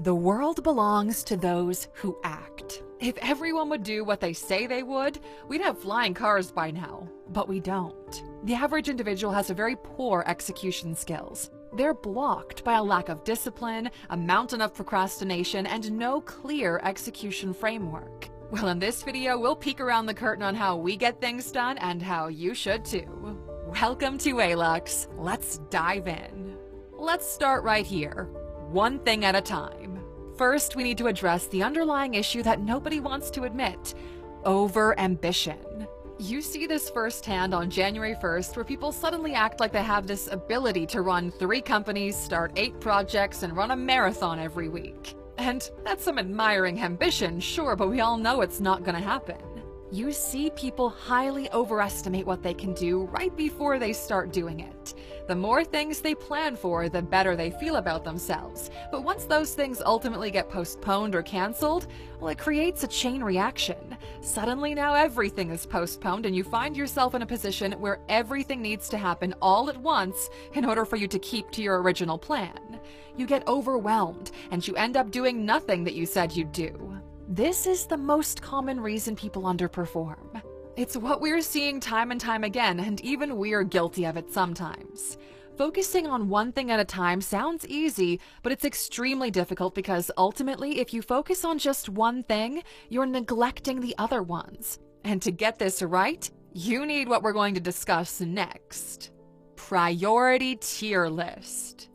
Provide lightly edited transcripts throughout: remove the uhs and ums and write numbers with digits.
The world belongs to those who act. If everyone would do what they say they would, we'd have flying cars by now. But we don't. The average individual has a very poor execution skills. They're blocked by a lack of discipline, a mountain of procrastination, and no clear execution framework. Well, in this video, we'll peek around the curtain on how we get things done and how you should too. Welcome to ALUX. Let's dive in. Let's start right here. One thing at a time. First, we need to address the underlying issue that nobody wants to admit: over-ambition. You see this firsthand on January 1st, where people suddenly act like they have this ability to run 3 companies, start 8 projects, and run a marathon every week. And that's some admiring ambition, sure, but we all know it's not gonna happen. You see people highly overestimate what they can do right before they start doing it. The more things they plan for, the better they feel about themselves. But once those things ultimately get postponed or canceled, well, it creates a chain reaction. Suddenly now everything is postponed and you find yourself in a position where everything needs to happen all at once in order for you to keep to your original plan. You get overwhelmed and you end up doing nothing that you said you'd do. This is the most common reason people underperform. It's what we're seeing time and time again, and even we're guilty of it sometimes. Focusing on one thing at a time sounds easy, but it's extremely difficult because ultimately, if you focus on just one thing, you're neglecting the other ones. And to get this right, you need what we're going to discuss next: priority tier list.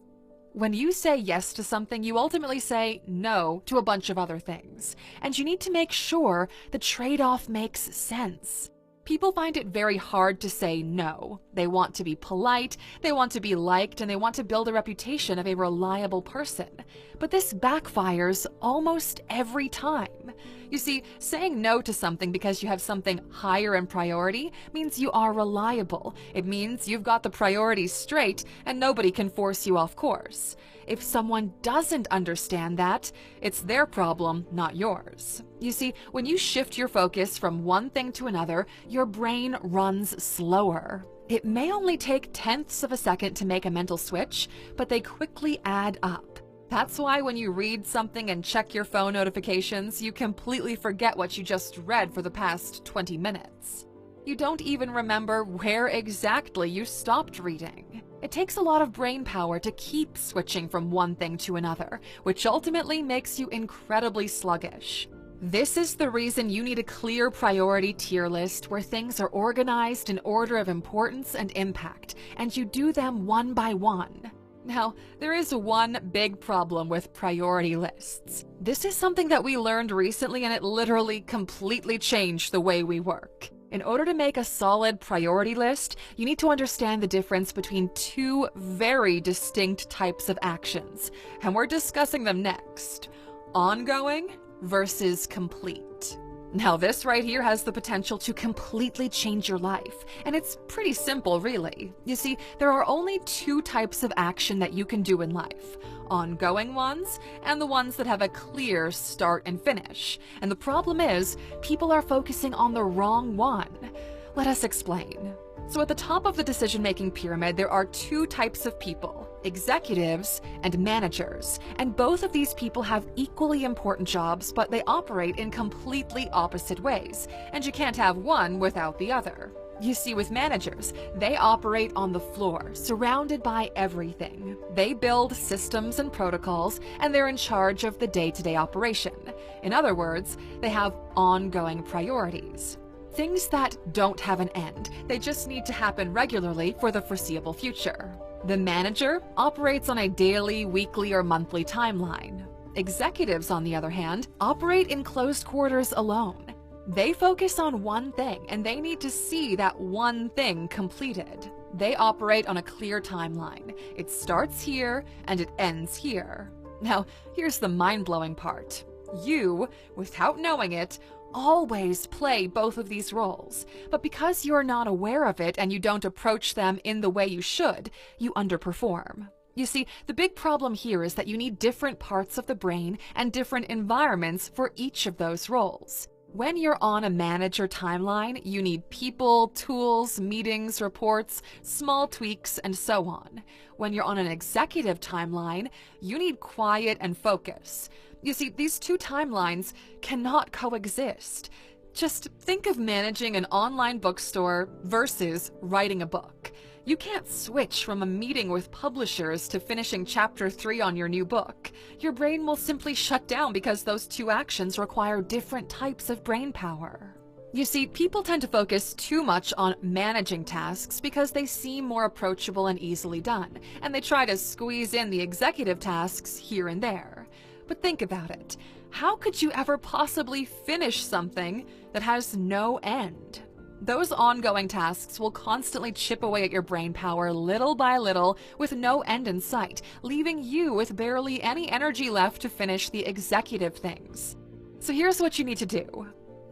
When you say yes to something, you ultimately say no to a bunch of other things. And you need to make sure the trade-off makes sense. People find it very hard to say no. They want to be polite, they want to be liked, and they want to build a reputation of a reliable person. But this backfires almost every time. You see, saying no to something because you have something higher in priority means you are reliable. It means you've got the priorities straight and nobody can force you off course. If someone doesn't understand that, it's their problem, not yours. You see, when you shift your focus from one thing to another, your brain runs slower. It may only take tenths of a second to make a mental switch, but they quickly add up. That's why when you read something and check your phone notifications, you completely forget what you just read for the past 20 minutes. You don't even remember where exactly you stopped reading. It takes a lot of brain power to keep switching from one thing to another, which ultimately makes you incredibly sluggish. This is the reason you need a clear priority tier list where things are organized in order of importance and impact, and you do them one by one. Now, there is one big problem with priority lists. This is something that we learned recently, and it literally completely changed the way we work. In order to make a solid priority list, you need to understand the difference between 2 very distinct types of actions, and we're discussing them next: ongoing versus complete. Now, this right here has the potential to completely change your life, and it's pretty simple, really. You see, there are only 2 types of action that you can do in life: ongoing ones and the ones that have a clear start and finish. And the problem is, people are focusing on the wrong one. Let us explain. So at the top of the decision-making pyramid, there are 2 types of people: executives and managers. And both of these people have equally important jobs, but they operate in completely opposite ways. And you can't have one without the other. You see, with managers, they operate on the floor, surrounded by everything. They build systems and protocols, and they're in charge of the day-to-day operation. In other words, they have ongoing priorities. Things that don't have an end. They just need to happen regularly for the foreseeable future. The manager operates on a daily, weekly, or monthly timeline. Executives, on the other hand, operate in closed quarters alone. They focus on one thing, and they need to see that one thing completed. They operate on a clear timeline. It starts here, and it ends here. Now, here's the mind-blowing part. You, without knowing it, always play both of these roles, but because you're not aware of it and you don't approach them in the way you should, you underperform. You see, the big problem here is that you need different parts of the brain and different environments for each of those roles. When you're on a manager timeline, you need people, tools, meetings, reports, small tweaks, and so on. When you're on an executive timeline, you need quiet and focus. You see, these two timelines cannot coexist. Just think of managing an online bookstore versus writing a book. You can't switch from a meeting with publishers to finishing chapter 3 on your new book. Your brain will simply shut down because those two actions require different types of brain power. You see, people tend to focus too much on managing tasks because they seem more approachable and easily done, and they try to squeeze in the executive tasks here and there. But think about it. How could you ever possibly finish something that has no end? Those ongoing tasks will constantly chip away at your brain power little by little with no end in sight, leaving you with barely any energy left to finish the executive things. So here's what you need to do.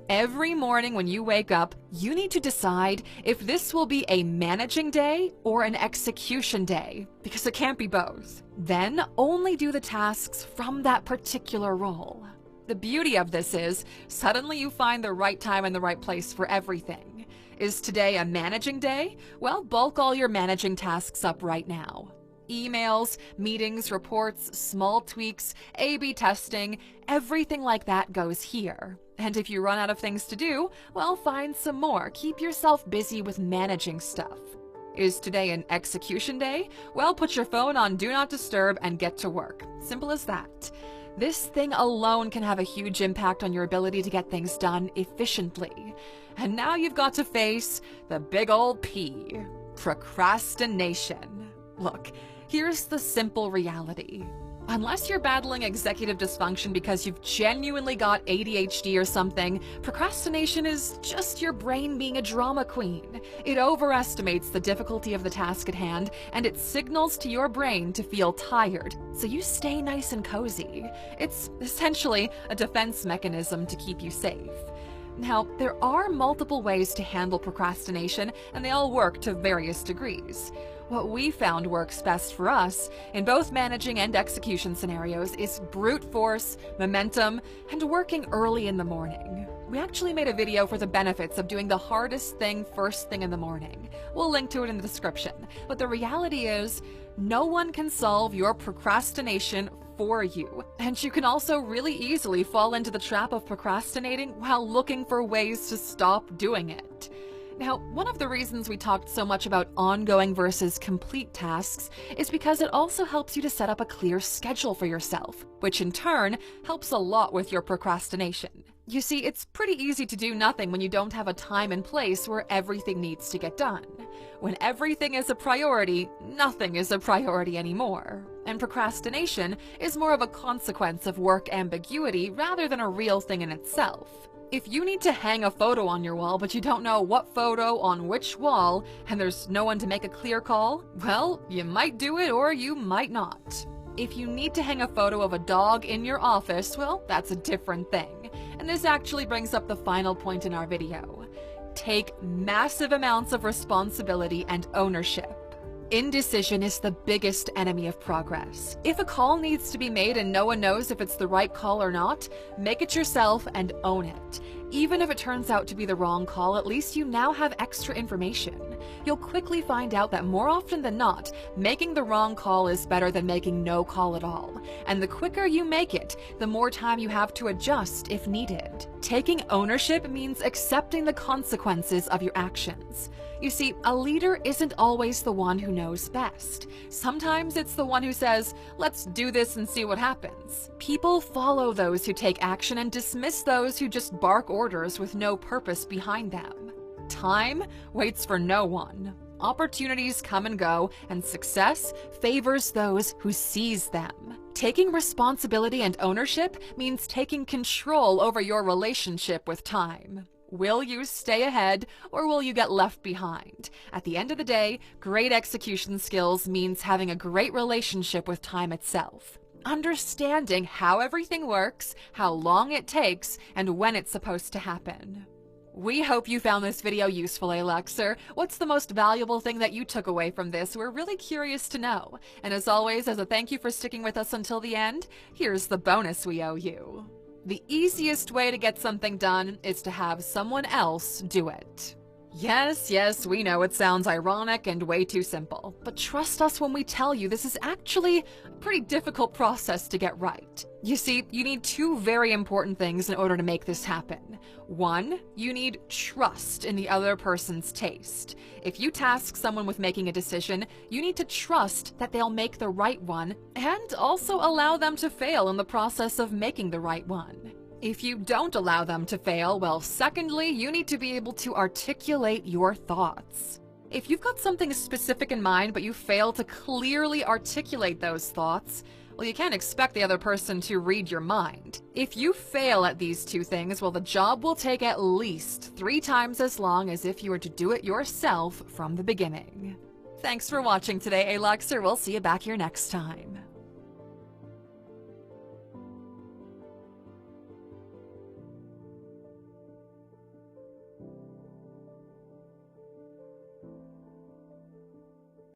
Every morning when you wake up, you need to decide if this will be a managing day or an execution day, because it can't be both. Then only do the tasks from that particular role. The beauty of this is, suddenly you find the right time and the right place for everything. Is today a managing day? Well, bulk all your managing tasks up right now. Emails, meetings, reports, small tweaks, A/B testing, everything like that goes here. And if you run out of things to do, well, find some more. Keep yourself busy with managing stuff. Is today an execution day? Well, put your phone on Do Not Disturb and get to work. Simple as that. This thing alone can have a huge impact on your ability to get things done efficiently. And now you've got to face the big old P, procrastination. Look, here's the simple reality. Unless you're battling executive dysfunction because you've genuinely got ADHD or something, procrastination is just your brain being a drama queen. It overestimates the difficulty of the task at hand, and it signals to your brain to feel tired, so you stay nice and cozy. It's essentially a defense mechanism to keep you safe. Now, there are multiple ways to handle procrastination, and they all work to various degrees. What we found works best for us, in both managing and execution scenarios, is brute force, momentum, and working early in the morning. We actually made a video for the benefits of doing the hardest thing first thing in the morning. We'll link to it in the description. But the reality is, no one can solve your procrastination for you. And you can also really easily fall into the trap of procrastinating while looking for ways to stop doing it. Now, one of the reasons we talked so much about ongoing versus complete tasks is because it also helps you to set up a clear schedule for yourself, which in turn helps a lot with your procrastination. You see, it's pretty easy to do nothing when you don't have a time and place where everything needs to get done. When everything is a priority, nothing is a priority anymore. And procrastination is more of a consequence of work ambiguity rather than a real thing in itself. If you need to hang a photo on your wall, but you don't know what photo on which wall, and there's no one to make a clear call, well, you might do it or you might not. If you need to hang a photo of a dog in your office, well, that's a different thing. And this actually brings up the final point in our video. Take massive amounts of responsibility and ownership. Indecision is the biggest enemy of progress. If a call needs to be made and no one knows if it's the right call or not, make it yourself and own it. Even if it turns out to be the wrong call, at least you now have extra information. You'll quickly find out that more often than not, making the wrong call is better than making no call at all. And the quicker you make it, the more time you have to adjust if needed. Taking ownership means accepting the consequences of your actions. You see, a leader isn't always the one who knows best. Sometimes it's the one who says, let's do this and see what happens. People follow those who take action and dismiss those who just bark orders with no purpose behind them. Time waits for no one. Opportunities come and go, and success favors those who seize them. Taking responsibility and ownership means taking control over your relationship with time. Will you stay ahead, or will you get left behind? At the end of the day, great execution skills means having a great relationship with time itself. Understanding how everything works, how long it takes, and when it's supposed to happen. We hope you found this video useful, Alexer. What's the most valuable thing that you took away from this? We're really curious to know. And as always, as a thank you for sticking with us until the end, here's the bonus we owe you. The easiest way to get something done is to have someone else do it. Yes, we know it sounds ironic and way too simple, but trust us when we tell you this is actually a pretty difficult process to get right. You see, you need two very important things in order to make this happen. One, you need trust in the other person's taste. If you task someone with making a decision, you need to trust that they'll make the right one and also allow them to fail in the process of making the right one. If you don't allow them to fail, well, secondly, you need to be able to articulate your thoughts. If you've got something specific in mind, but you fail to clearly articulate those thoughts, well, you can't expect the other person to read your mind. If you fail at these two things, well, the job will take at least 3 times as long as if you were to do it yourself from the beginning. Thanks for watching today, Aluxer. We'll see you back here next time.